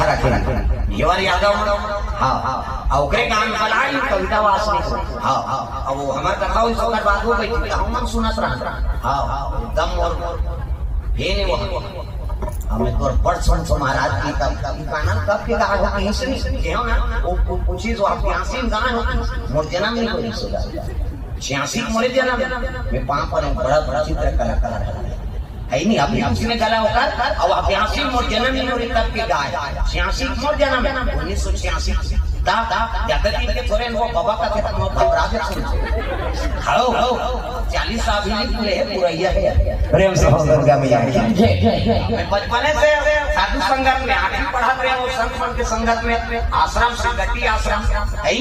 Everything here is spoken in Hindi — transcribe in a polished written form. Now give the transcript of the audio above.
रखे येवर यादव हाँ ओकरे गान बलाई कविता वासनी हाँ अब वो हमार कथाओं सोकर बात हो गई थी हम सुनत रहा हाँ एकदम और हे ने वो हमें तो परसों से महाराज की तब गाना कब के गाना हो कहीं से नहीं हो ना वो पूछी तो आप यहाँ से गाना हो मोर जन्म नहीं कोई सुधा 86 मोरे जन्म मैं पाँव पर बड़ा बड़ा चित्र कलाकार है नहीं आप यहाँ से गला होकर अब आप यहाँ से मोर जन्म नहीं मोरे तब के गाय 86 मोर जन्म 1986 के थोड़े वो बाबा का कहता हूँ राजा सुन हाओ 40 साल भी नहीं पूरे पूरा है प्रेम से गंगा मैया मैं बचपन से साधु संगत में 8वीं पढ़ा रहे वो संत के संगत में आश्रम से गति आश्रम है